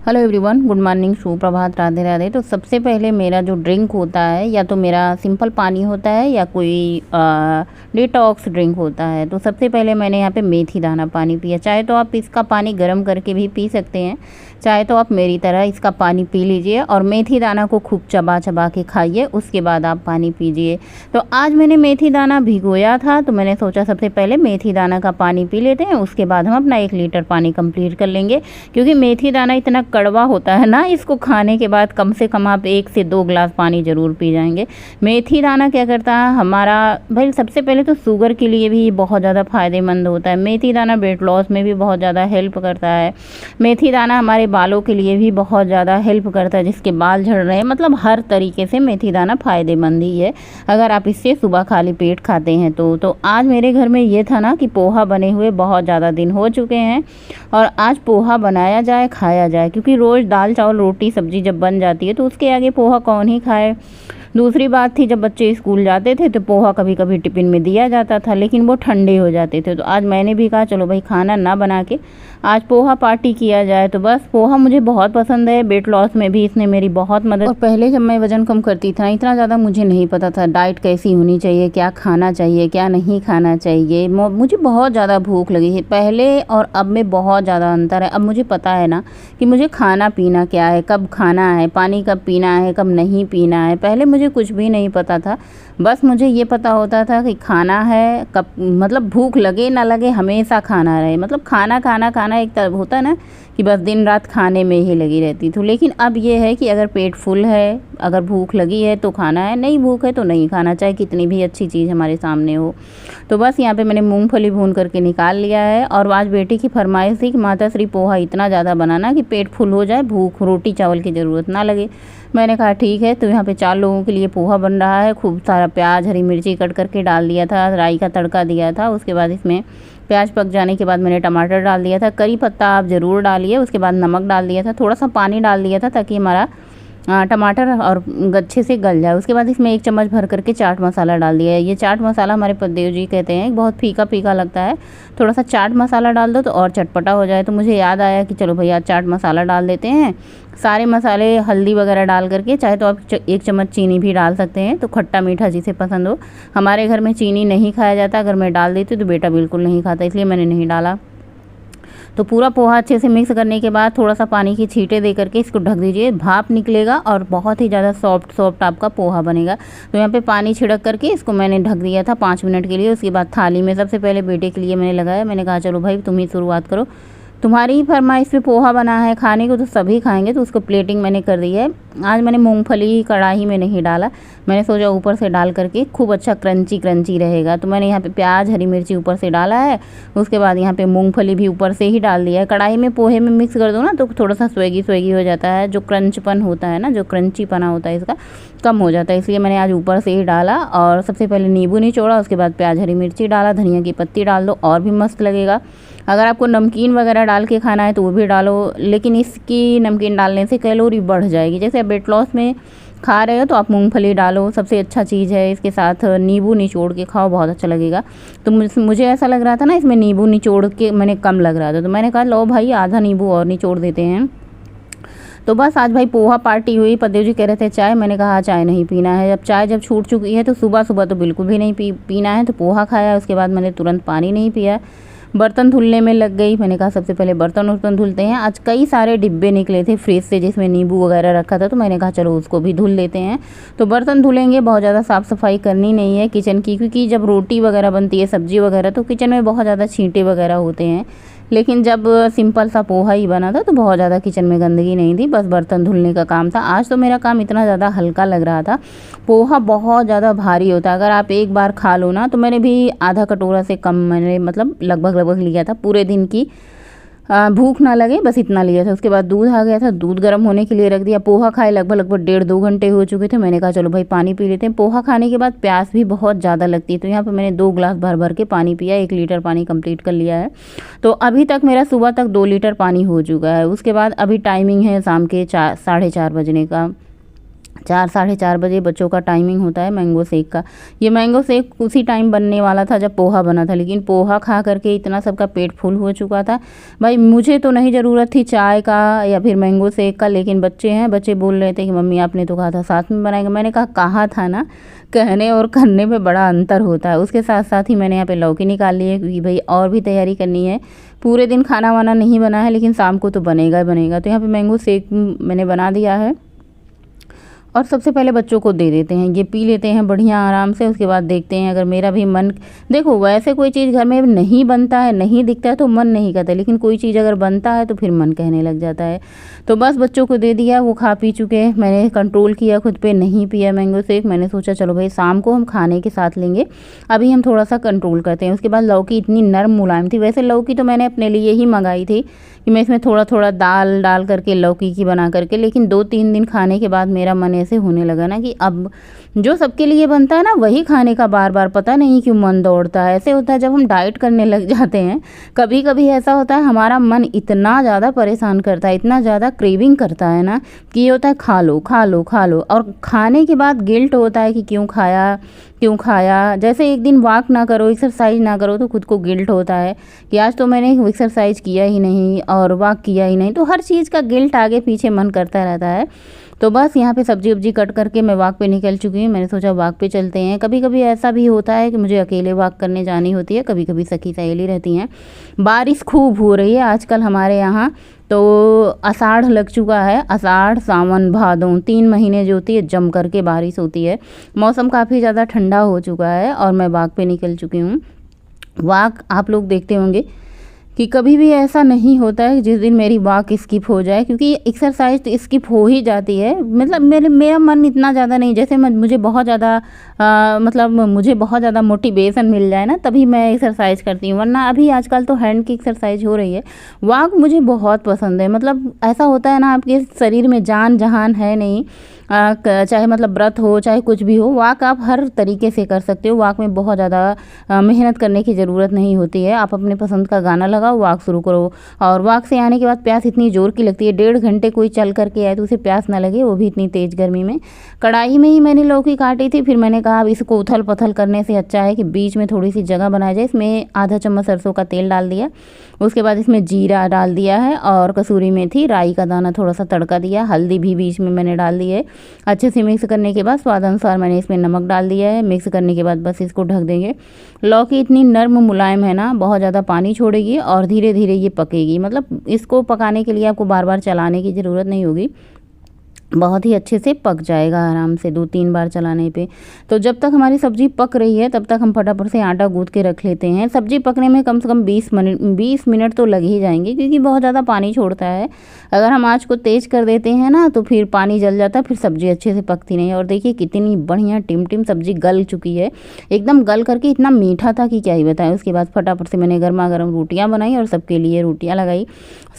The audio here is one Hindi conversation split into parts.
हेलो एवरीवन, गुड मॉर्निंग, सुप्रभात, राधे राधे। तो सबसे पहले मेरा जो ड्रिंक होता है या तो मेरा सिंपल पानी होता है या कोई डिटॉक्स ड्रिंक होता है। तो सबसे पहले मैंने यहाँ पे मेथी दाना पानी पिया। चाहे तो आप इसका पानी गर्म करके भी पी सकते हैं, चाहे तो आप मेरी तरह इसका पानी पी लीजिए और मेथी दाना को खूब चबा चबा के खाइए, उसके बाद आप पानी पीजिए। तो आज मैंने मेथी दाना भिगोया था, तो मैंने सोचा सबसे पहले मेथी दाना का पानी पी लेते हैं, उसके बाद हम अपना 1 लीटर पानी कंप्लीट कर लेंगे। क्योंकि मेथी दाना इतना कड़वा होता है ना, इसको खाने के बाद कम से कम आप 1 से 2 गिलास पानी ज़रूर पी जाएंगे। मेथी दाना क्या करता है हमारा, भाई सबसे पहले तो शुगर के लिए भी बहुत ज़्यादा फ़ायदेमंद होता है। मेथी दाना वेट लॉस में भी बहुत ज़्यादा हेल्प करता है। मेथी दाना हमारे बालों के लिए भी बहुत ज़्यादा हेल्प करता है, जिसके बाल झड़ रहे हैं, मतलब हर तरीके से मेथी दाना फ़ायदेमंद ही है अगर आप इससे सुबह खाली पेट खाते हैं तो आज मेरे घर में ये था ना कि पोहा बने हुए बहुत ज़्यादा दिन हो चुके हैं और आज पोहा बनाया जाए, खाया जाए। क्योंकि रोज़ दाल चावल रोटी सब्जी जब बन जाती है तो उसके आगे पोहा कौन ही खाए। दूसरी बात थी, जब बच्चे स्कूल जाते थे तो पोहा कभी कभी टिफ़िन में दिया जाता था, लेकिन वो ठंडे हो जाते थे। तो आज मैंने भी कहा चलो भाई खाना ना बना के आज पोहा पार्टी किया जाए। तो बस पोहा मुझे बहुत पसंद है, वेट लॉस में भी इसने मेरी बहुत मदद। और पहले जब मैं वज़न कम करती थी ना, इतना ज़्यादा मुझे नहीं पता था डाइट कैसी होनी चाहिए, क्या खाना चाहिए क्या नहीं खाना चाहिए। मुझे बहुत ज़्यादा भूख लगी है पहले और अब में बहुत ज़्यादा अंतर है। अब मुझे पता है ना कि मुझे खाना पीना क्या है, कब खाना है, पानी कब पीना है, कब नहीं पीना है। पहले मुझे कुछ भी नहीं पता था, बस मुझे ये पता होता था कि खाना है कब, मतलब भूख लगे ना लगे हमेशा खाना रहे। मतलब खाना खाना खाना एक तरह होता है ना कि बस दिन रात खाने में ही लगी रहती थी। लेकिन अब ये है कि अगर पेट फुल है, अगर भूख लगी है तो खाना है, नहीं भूख है तो नहीं खाना, चाहे कितनी भी अच्छी चीज़ हमारे सामने हो। तो बस यहाँ पे मैंने मूंगफली भून करके निकाल लिया है। और आज बेटी की फरमाइश थी कि माता श्री पोहा इतना ज़्यादा बनाना कि पेट फुल हो जाए, भूख रोटी चावल की ज़रूरत ना लगे। मैंने कहा ठीक है। तो यहाँ पे 4 लोगों के लिए पोहा बन रहा है। खूब सारा प्याज हरी मिर्ची कट करके डाल दिया था, राई का तड़का दिया था। उसके बाद इसमें प्याज पक जाने के बाद मैंने टमाटर डाल दिया था, करी पत्ता आप ज़रूर डालिए। उसके बाद नमक डाल दिया था, थोड़ा सा पानी डाल दिया था ताकि हमारा टमाटर और अच्छे से गल जाए। उसके बाद इसमें 1 चम्मच भर करके चाट मसाला डाल दिया है। ये चाट मसाला हमारे पतिदेव जी कहते हैं बहुत फीका फीका लगता है, थोड़ा सा चाट मसाला डाल दो तो और चटपटा हो जाए। तो मुझे याद आया कि चलो भैया चाट मसाला डाल देते हैं। सारे मसाले हल्दी वगैरह डाल करके, चाहे तो आप 1 चम्मच चीनी भी डाल सकते हैं, तो खट्टा मीठा जिसे पसंद हो। हमारे घर में चीनी नहीं खाया जाता, अगर मैं डाल देती तो बेटा बिल्कुल नहीं खाता, इसलिए मैंने नहीं डाला। तो पूरा पोहा अच्छे से मिक्स करने के बाद थोड़ा सा पानी की छींटे दे करके इसको ढक दीजिए, भाप निकलेगा और बहुत ही ज़्यादा सॉफ्ट आपका पोहा बनेगा। तो यहाँ पे पानी छिड़क करके इसको मैंने ढक दिया था 5 मिनट के लिए। उसके बाद थाली में सबसे पहले बेटे के लिए मैंने लगाया। मैंने कहा चलो भाई तुम ही शुरुआत करो, तुम्हारी ही फरमाइश पे पोहा बना है खाने को तो सभी खाएंगे। तो उसको प्लेटिंग मैंने कर दी है। आज मैंने मूंगफली कढ़ाई में नहीं डाला, मैंने सोचा ऊपर से डाल करके खूब अच्छा क्रंची क्रंची रहेगा। तो मैंने यहाँ पे प्याज हरी मिर्ची ऊपर से डाला है। उसके बाद यहाँ पे मूंगफली भी ऊपर से ही डाल दिया है। कढ़ाई में पोहे में मिक्स कर दो ना तो थोड़ा सा स्वेगी हो जाता है, जो क्रंचपन होता है ना, जो क्रंचीपना होता है इसका कम हो जाता है, इसलिए मैंने आज ऊपर से ही डाला। और सबसे पहले नींबू निचोड़ा, उसके बाद प्याज हरी मिर्ची डाला, धनिया की पत्ती डाल दो और भी मस्त लगेगा। अगर आपको नमकीन वगैरह डाल के खाना है तो वो भी डालो, लेकिन इसकी नमकीन डालने से कैलोरी बढ़ जाएगी। जैसे आप वेट लॉस में खा रहे हो तो आप मूंगफली डालो, सबसे अच्छा चीज़ है। इसके साथ नींबू निचोड़ के खाओ, बहुत अच्छा लगेगा। तो मुझे ऐसा लग रहा था ना इसमें नींबू निचोड़ के मैंने कम लग रहा था, तो मैंने कहा लो भाई आधा नींबू और निचोड़ देते हैं। तो बस आज भाई पोहा पार्टी हुई। पतिदेव जी कह रहे थे चाय, मैंने कहा चाय नहीं पीना है। जब छूट चुकी है तो सुबह सुबह तो बिल्कुल भी नहीं पीना है। तो पोहा खाया, उसके बाद मैंने तुरंत पानी नहीं पिया, बर्तन धुलने में लग गई। मैंने कहा सबसे पहले बर्तन धुलते हैं। आज कई सारे डिब्बे निकले थे फ्रिज से जिसमें नींबू वगैरह रखा था, तो मैंने कहा चलो उसको भी धुल लेते हैं। तो बर्तन धुलेंगे, बहुत ज़्यादा साफ़ सफाई करनी नहीं है किचन की, क्योंकि जब रोटी वगैरह बनती है सब्जी वगैरह तो किचन में बहुत ज़्यादा छींटे वगैरह होते हैं। लेकिन जब सिंपल सा पोहा ही बना था तो बहुत ज़्यादा किचन में गंदगी नहीं थी, बस बर्तन धुलने का काम था। आज तो मेरा काम इतना ज़्यादा हल्का लग रहा था। पोहा बहुत ज़्यादा भारी होता है, अगर आप एक बार खा लो ना, तो मैंने भी आधा कटोरा से कम मैंने मतलब लगभग लिया था पूरे दिन की। भूख ना लगे बस इतना लिया था। उसके बाद दूध आ गया था, दूध गर्म होने के लिए रख दिया। पोहा खाए लगभग 1.5-2 घंटे हो चुके थे। मैंने कहा चलो भाई पानी पी लेते हैं। पोहा खाने के बाद प्यास भी बहुत ज़्यादा लगती है, तो यहाँ पे मैंने 2 गिलास भर के पानी पिया, 1 लीटर पानी कंप्लीट कर लिया है। तो अभी तक मेरा सुबह तक 2 लीटर पानी हो चुका है। उसके बाद अभी टाइमिंग है शाम के 4 साढ़े 4 बजने का। 4 साढ़े 4 बजे बच्चों का टाइमिंग होता है मैंगो शेक का। ये मैंगो शेक उसी टाइम बनने वाला था जब पोहा बना था, लेकिन पोहा खा करके इतना सबका पेट फुल हो चुका था। भाई मुझे तो नहीं ज़रूरत थी चाय का या फिर मैंगो शेक का, लेकिन बच्चे हैं, बच्चे बोल रहे थे कि मम्मी आपने तो कहा था साथ में बनाएंगे। मैंने कहा था ना, कहने और करने में बड़ा अंतर होता है। उसके साथ साथ ही मैंने यहाँ पे लौकी निकाल ली है, क्योंकि भाई और भी तैयारी करनी है। पूरे दिन खाना वाना नहीं बना है, लेकिन शाम को तो बनेगा ही बनेगा। तो यहाँ पे मैंगो शेक मैंने बना दिया है और सबसे पहले बच्चों को दे देते हैं, ये पी लेते हैं बढ़िया आराम से। उसके बाद देखते हैं अगर मेरा भी मन, देखो वैसे कोई चीज़ घर में नहीं बनता है, नहीं दिखता है तो मन नहीं करता, लेकिन कोई चीज़ अगर बनता है तो फिर मन कहने लग जाता है। तो बस बच्चों को दे दिया, वो खा पी चुके हैं। मैंने कंट्रोल किया खुद पे, नहीं पिया मैंगो शेक। मैंने सोचा चलो भाई शाम को हम खाने के साथ लेंगे, अभी हम थोड़ा सा कंट्रोल करते हैं। उसके बाद लौकी इतनी नरम मुलायम थी। वैसे लौकी तो मैंने अपने लिए ही मंगाई थी कि मैं इसमें थोड़ा थोड़ा दाल डाल करके लौकी की बना करके, लेकिन 2-3 दिन खाने के बाद मेरा मन ऐसे होने लगा ना कि अब जो सबके लिए बनता है ना वही खाने का बार बार पता नहीं क्यों मन दौड़ता है। ऐसे होता है जब हम डाइट करने लग जाते हैं, कभी कभी ऐसा होता है हमारा मन इतना ज़्यादा परेशान करता है, इतना ज़्यादा क्रेविंग करता है ना कि ये होता है खा लो खा लो खा लो, और खाने के बाद गिल्ट होता है कि क्यों खाया क्यों खाया। जैसे एक दिन वॉक ना करो, एक्सरसाइज ना करो तो खुद को गिल्ट होता है कि आज तो मैंने एक्सरसाइज किया ही नहीं और वॉक किया ही नहीं, तो हर चीज़ का गिल्ट आगे पीछे मन करता रहता है। तो बस यहाँ पे सब्जी वब्जी कट करके मैं वॉक पे निकल चुकी हूँ। मैंने सोचा वॉक पे चलते हैं। कभी कभी ऐसा भी होता है कि मुझे अकेले वॉक करने जानी होती है, कभी कभी सखी सहेली रहती हैं। बारिश खूब हो रही है आजकल हमारे यहाँ, तो आषाढ़ लग चुका है। आषाढ़ सावन भादों 3 महीने जो होती है जम करके बारिश होती है। मौसम काफ़ी ज़्यादा ठंडा हो चुका है और मैं वॉक पे निकल चुकी हूँ। वॉक आप लोग देखते होंगे कि कभी भी ऐसा नहीं होता है जिस दिन मेरी वॉक स्किप हो जाए, क्योंकि एक्सरसाइज तो स्किप हो ही जाती है। मतलब मेरा मन इतना ज़्यादा नहीं, जैसे मुझे बहुत ज़्यादा मतलब मुझे बहुत ज़्यादा मोटिवेशन मिल जाए ना तभी मैं एक्सरसाइज करती हूँ, वरना अभी आजकल तो हैंड की एक्सरसाइज हो रही है। वॉक मुझे बहुत पसंद है। मतलब ऐसा होता है ना आपके शरीर में जान जहान है नहीं, चाहे मतलब व्रत हो चाहे कुछ भी हो, वॉक आप हर तरीके से कर सकते हो। वॉक में बहुत ज़्यादा मेहनत करने की ज़रूरत नहीं होती है। आप अपने पसंद का गाना लगाओ, वॉक शुरू करो, और वॉक से आने के बाद प्यास इतनी ज़ोर की लगती है, 1.5 घंटे कोई चल करके आए तो उसे प्यास ना लगे, वो भी इतनी तेज़ गर्मी में। कढ़ाई में ही मैंने लौकी काटी थी, फिर मैंने कहा अब इसको उथल पथल करने से अच्छा है कि बीच में थोड़ी सी जगह बनाई जाए। इसमें आधा चम्मच सरसों का तेल डाल दिया, उसके बाद इसमें जीरा डाल दिया है और कसूरी मेथी, राई का दाना, थोड़ा सा तड़का दिया, हल्दी भी बीच में मैंने डाल दी है। अच्छे से मिक्स करने के बाद स्वाद अनुसार मैंने इसमें नमक डाल दिया है। मिक्स करने के बाद बस इसको ढक देंगे। लौकी इतनी नर्म मुलायम है ना, बहुत ज़्यादा पानी छोड़ेगी और धीरे धीरे ये पकेगी। मतलब इसको पकाने के लिए आपको बार बार चलाने की ज़रूरत नहीं होगी, बहुत ही अच्छे से पक जाएगा आराम से 2-3 बार चलाने पे। तो जब तक हमारी सब्ज़ी पक रही है तब तक हम फटाफट से आटा गूँथ के रख लेते हैं। सब्ज़ी पकने में कम से कम 20 मिनट तो लग ही जाएंगे, क्योंकि बहुत ज़्यादा पानी छोड़ता है। अगर हम आँच को तेज़ कर देते हैं ना तो फिर पानी जल जाता है, फिर सब्ज़ी अच्छे से पकती नहीं। और देखिए कितनी बढ़िया टिम सब्ज़ी गल चुकी है, एकदम गल करके इतना मीठा था कि क्या ही बताएं। उसके बाद फटाफट से मैंने गर्मा गर्म रोटियाँ बनाई और सबके लिए रोटियाँ लगाई।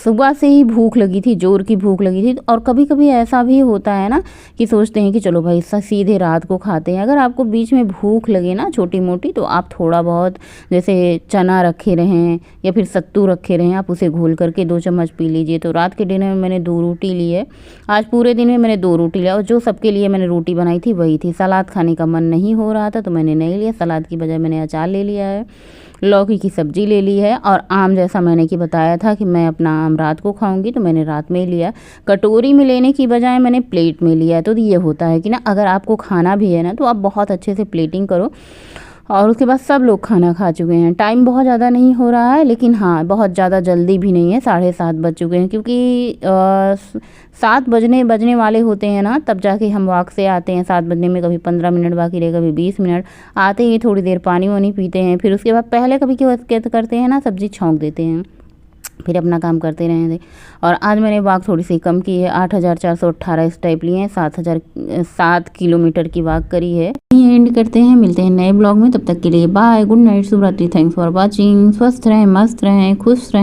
सुबह से ही भूख लगी थी, जोर की भूख लगी थी। और कभी कभी ऐसा भी होता है ना कि सोचते हैं कि चलो भाई सीधे रात को खाते हैं। अगर आपको बीच में भूख लगे ना छोटी मोटी, तो आप थोड़ा बहुत जैसे चना रखे रहें या फिर सत्तू रखे रहें, आप उसे घोल करके 2 चम्मच पी लीजिए। तो रात के डिनर में मैंने 2 रोटी ली है। आज पूरे दिन में मैंने 2 रोटी लिया, और जो सबके लिए मैंने रोटी बनाई थी वही थी। सलाद खाने का मन नहीं हो रहा था तो मैंने नहीं लिया, सलाद की बजाय मैंने अचार ले लिया है, लौकी की सब्ज़ी ले ली है, और आम जैसा मैंने कि बताया था कि मैं अपना आम रात को खाऊंगी तो मैंने रात में लिया। कटोरी में लेने की बजाय मैंने प्लेट में लिया है। तो ये होता है कि ना अगर आपको खाना भी है ना तो आप बहुत अच्छे से प्लेटिंग करो। और उसके बाद सब लोग खाना खा चुके हैं। टाइम बहुत ज़्यादा नहीं हो रहा है, लेकिन हाँ बहुत ज़्यादा जल्दी भी नहीं है, 7:30 बज चुके हैं, क्योंकि 7 बजने वाले होते हैं ना तब जाके हम वॉक से आते हैं। 7 बजने में कभी 15 मिनट बाकी रहे, कभी 20 मिनट। आते ही थोड़ी देर पानी वानी पीते हैं, फिर उसके बाद पहले कभी क्या करते हैं ना, सब्ज़ी छौंक देते हैं, फिर अपना काम करते रहेंगे। और आज मैंने वॉक थोड़ी सी कम की है, 8,418 स्टेप लिए हैं, 7 किलोमीटर की वॉक करी है। एंड करते हैं, मिलते हैं नए ब्लॉग में, तब तक के लिए बाय, गुड नाइट, शुभ रात्रि, थैंक्स फॉर वॉचिंग। स्वस्थ रहें, मस्त रहें, खुश रहें।